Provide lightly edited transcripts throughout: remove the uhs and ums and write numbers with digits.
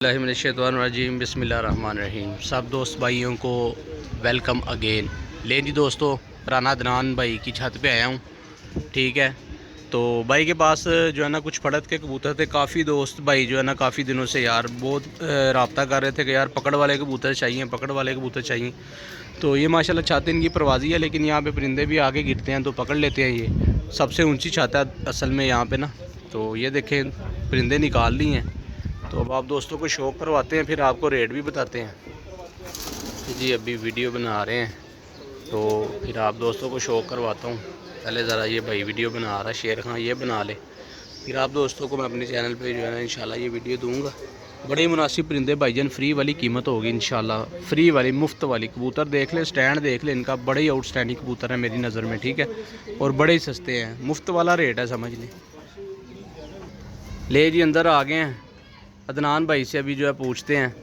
बिस्मिल्लाहिर्रहमानिर्रहीम बिस्मिल्लाहिर्रहमानिर्रहीम। सब दोस्त भाइयों को वेलकम अगेन। ले जी दोस्तों, राना अदनान भाई की छत पे आया हूँ। ठीक है, तो भाई के पास जो है ना कुछ फड़त के कबूतर थे। काफ़ी दोस्त भाई जो है ना काफ़ी दिनों से यार बहुत रब्ता कर रहे थे कि यार पकड़ वाले कबूतर चाहिए, पकड़ वाले कबूतर चाहिए। तो ये माशाल्लाह छत इनकी परवाज़ी है, लेकिन यहाँ पे परिंदे भी आगे गिरते हैं तो पकड़ लेते हैं। ये सबसे ऊंची छत है असल में यहाँ पे ना। तो ये देखें परिंदे निकाल ली हैं। तो अब आप दोस्तों को शौक करवाते हैं, फिर आपको रेट भी बताते हैं जी। अभी वीडियो बना रहे हैं तो फिर आप दोस्तों को शौक करवाता हूँ। पहले ज़रा ये भाई वीडियो बना रहा है, शेर खां ये बना ले, फिर आप दोस्तों को मैं अपने चैनल पे जो है ना इंशाल्लाह ये वीडियो दूंगा। बड़े मुनासिब परिंदे भाईजान, फ्री वाली कीमत होगी इंशाल्लाह, फ्री वाली मुफ्त वाली। कबूतर देख ले, स्टैंड देख ले, इनका बड़े ही आउटस्टैंडिंग कबूतर है मेरी नज़र में। ठीक है, और बड़े ही सस्ते हैं, मुफ्त वाला रेट है समझ लें। ले जी अंदर आ गए हैं। अदनान भाई से अभी जो है पूछते हैं।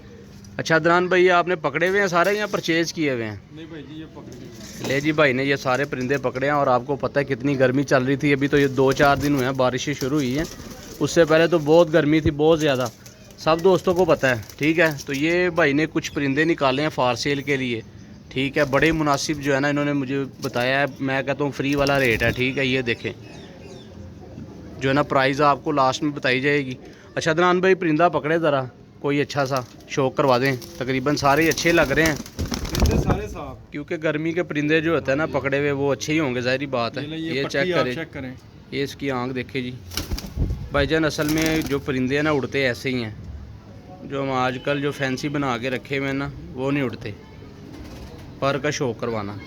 अच्छा अदनान भाई, आपने पकड़े हुए हैं सारे या परचेज़ किए हुए हैं? नहीं भाई जी, ये पकड़े। ले जी भाई ने ये सारे परिंदे पकड़े हैं। और आपको पता है कितनी गर्मी चल रही थी, अभी तो ये 2-4 दिन हुए हैं बारिशें शुरू हुई हैं, उससे पहले तो बहुत गर्मी थी, बहुत ज़्यादा, सब दोस्तों को पता है। ठीक है, तो ये भाई ने कुछ परिंदे निकाले हैं फार सेल के लिए। ठीक है, बड़े मुनासिब जो है ना इन्होंने मुझे बताया है, मैं कहता हूँ फ्री वाला रेट है। ठीक है, ये देखें जो है ना प्राइस आपको लास्ट में बताई जाएगी। अच्छा अदनान भाई, परिंदा पकड़े ज़रा कोई अच्छा सा, शौक करवा दें। तकरीबन सारे ही अच्छे लग रहे हैं, परिंदे सारे साफ, क्योंकि गर्मी के परिंदे जो होते हैं ना पकड़े हुए वो अच्छे ही होंगे, ज़ाहिर बात है। ये चेक करें, ये इसकी आंख देखे जी भाईजान। असल में जो परिंदे हैं ना उड़ते ऐसे ही हैं, जो हम आजकल जो फैंसी बना के रखे हुए हैं ना वो नहीं उड़ते। पर का शौक करवाना,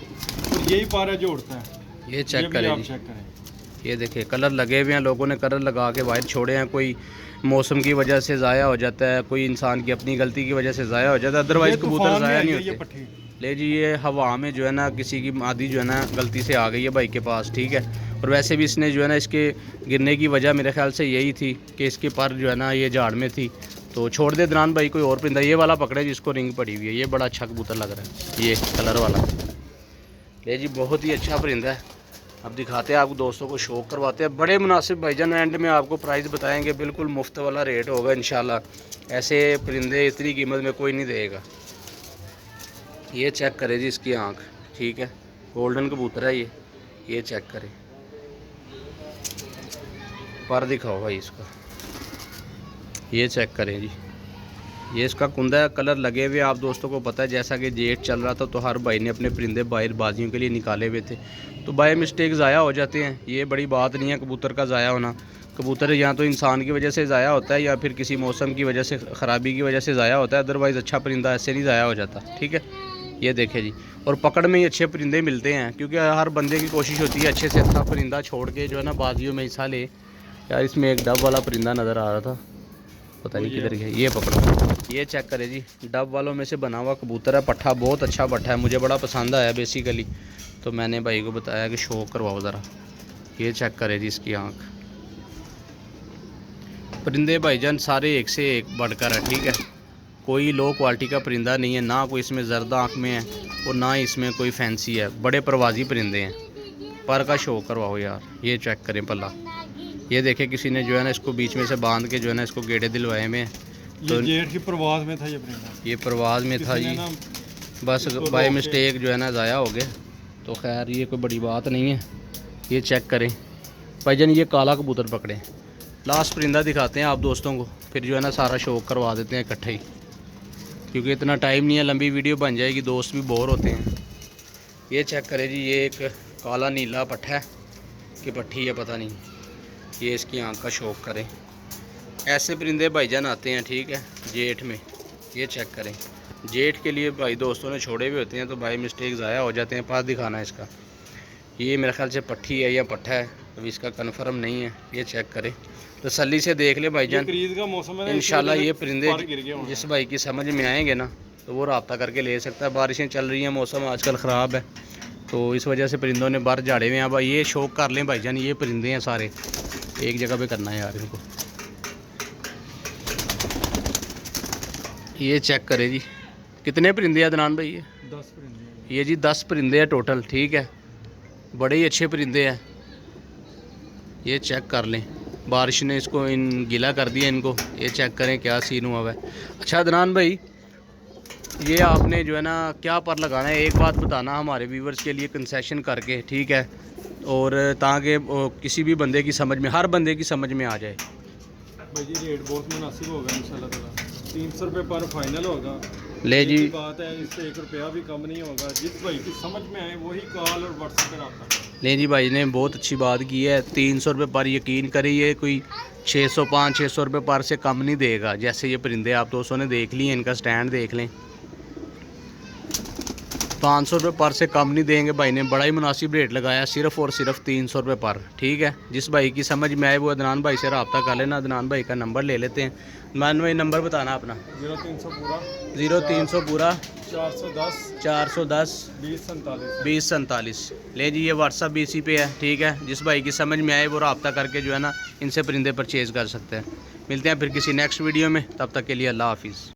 तो यही पार है जो उड़ता है। ये चेक करें जी, ये देखिए कलर लगे हुए हैं, लोगों ने कलर लगा के वायर छोड़े हैं। कोई मौसम की वजह से ज़ाया हो जाता है, कोई इंसान की अपनी गलती की वजह से ज़ाया हो जाता है, अदरवाइज़ कबूतर ज़ाया नहीं होते। ले जी ये हवा में जो है ना किसी की आधी जो है ना गलती से आ गई है भाई के पास। ठीक है, और वैसे भी इसने जो है ना इसके गिरने की वजह मेरे ख्याल से यही थी कि इसके पर जो है ना ये झाड़ में थी। तो छोड़ दे अदनान भाई, कोई और परिंदा ये वाला पकड़े जिसको रिंग पड़ी हुई है। ये बड़ा अच्छा कबूतर लग रहा है, ये कलर वाला। ले जी बहुत ही अच्छा परिंदा है। अब दिखाते हैं आपको, दोस्तों को शौक करवाते हैं। बड़े मुनासिब भाईजान, एंड में आपको प्राइस बताएंगे, बिल्कुल मुफ्त वाला रेट होगा इंशाल्लाह। ऐसे परिंदे इतनी कीमत में कोई नहीं देगा। ये चेक करें जी इसकी आंख। ठीक है, गोल्डन कबूतर है ये चेक करें, पर दिखाओ भाई इसका, ये चेक करें जी। ये इसका कुंदा कलर लगे हुए, आप दोस्तों को पता है जैसा कि जेठ चल रहा था तो हर भाई ने अपने परिंदे बाहर बाजियों के लिए निकाले हुए थे, तो बाय मिस्टेक ज़ाया हो जाते हैं। ये बड़ी बात नहीं है कबूतर का ज़ाया होना। कबूतर या तो इंसान की वजह से ज़ाया होता है या फिर किसी मौसम की वजह से, ख़राबी की वजह से ज़ाया होता है, अदरवाइज़ अच्छा परिंदा ऐसे नहीं ज़ाया हो जाता। ठीक है, ये देखें जी, और पकड़ में ही अच्छे परिंदे मिलते हैं, क्योंकि हर बंदे की कोशिश होती है अच्छे से अच्छा परिंदा छोड़ के जो है ना बाजियों में हिस्सा ले। यार इसमें एक डब वाला परिंदा नज़र आ रहा था, पता नहीं किधर गया। ये पकड़ो, ये चेक करें जी, डब वालों में से बना हुआ कबूतर है। पट्ठा बहुत अच्छा पट्ठा है, मुझे बड़ा पसंद आया बेसिकली, तो मैंने भाई को बताया कि शौक करवाओ ज़रा। ये चेक करें जी इसकी आंख। परिंदे भाईजान सारे एक से एक बढ़कर है। ठीक है, कोई लो क्वालिटी का परिंदा नहीं है, ना कोई इसमें जर्द आँख में है और ना ही इसमें कोई फैंसी है। बड़े परवाजी परिंदे हैं, पर का शौक करवाओ यार। ये चेक करें पल्ला, ये देखे किसी ने जो है ना इसको बीच में से बांध के जो है ना इसको गेड़े दिलवाए में। तो जेठ की परवाज़ में था ये परिंदा, ये परवाज़ में था जी, बस बाय मिस्टेक जो है ना ज़ाया हो गए। तो खैर ये कोई बड़ी बात नहीं है। ये चेक करें भाईजान, ये काला कबूतर पकड़े। लास्ट परिंदा दिखाते हैं आप दोस्तों को, फिर जो है ना सारा शौक करवा देते हैं इकट्ठे ही, क्योंकि इतना टाइम नहीं है, लंबी वीडियो बन जाएगी, दोस्त भी बोर होते हैं। ये चेक करें जी, ये एक काला नीला पट्ठा है कि पट्ठी है पता नहीं। ये इसकी आंख का शौक करें। ऐसे परिंदे भाईजान आते हैं, ठीक है, जेठ में। ये चेक करें, जेठ के लिए भाई दोस्तों ने छोड़े हुए होते हैं, तो भाई मिस्टेक ज़ाया हो जाते हैं। पास दिखाना है इसका, ये मेरे ख्याल से पट्ठी है या पट्ठा है, अभी इसका कंफर्म नहीं है। ये चेक करें, तसल्ली से देख ले भाईजान, इंशाल्लाह ये परिंदे जिस भाई की समझ में आएंगे ना तो वो रब्ता करके ले सकता है। बारिशें चल रही हैं, मौसम आजकल ख़राब है, तो इस वजह से परिंदों ने बाहर झाड़े हुए हैं। भाई ये शौक कर लें भाईजान, ये परिंदे हैं सारे, एक जगह पे करना है यार इनको। ये चेक करें जी, कितने परिंदे हैं अदनान भाई? ये 10 परिंदे। ये जी 10 परिंदे हैं टोटल। ठीक है, बड़े ही अच्छे परिंदे हैं, ये चेक कर लें। बारिश ने इसको गीला कर दिया इनको। ये चेक करें क्या सीन हुआ है। अच्छा अदनान भाई, ये आपने जो है ना क्या पर लगाना है, एक बात बताना हमारे व्यूवर्स के लिए कंसेशन करके, ठीक है, और ताकि किसी भी बंदे की समझ में, हर बंदे की समझ में आ जाए। भाई जी रेट बहुत मुनासिब होगा इंशाल्लाह ताला, 300 रुपये पर फाइनल होगा। ले जी, बात है, इससे 1 रुपया भी कम नहीं होगा। जिस भाई की समझ में आए वही कॉल और व्हाट्सएप पर आता है। ले जी, भाई ने बहुत अच्छी बात की है। 300 रुपये पर यकीन करिए, कोई 600-500 रुपये पर से कम नहीं देगा। जैसे ये परिंदे आप दोस्तों ने देख लिए, इनका स्टैंड देख लें, 500 रुपये पर से कम नहीं देंगे। भाई ने बड़ा ही मुनासिब रेट लगाया, सिर्फ और सिर्फ 300 रुपये पर, ठीक है। जिस भाई की समझ में आए वो अदनान भाई से रब्ता कर लेना। अदनान भाई का नंबर ले लेते हैं। अदनान भाई नंबर बताना अपना। 0300 पूरा 0300 पूरा 410 410 2047 2047। ले जी, ये व्हाट्सअप भी इसी पे है, ठीक है। जिस भाई की समझ में आए वो रब्ता करके जो है ना इनसे परिंदे परचेज़ कर सकते हैं। मिलते हैं फिर किसी नेक्स्ट वीडियो में, तब तक के लिए अल्लाह हाफिज़।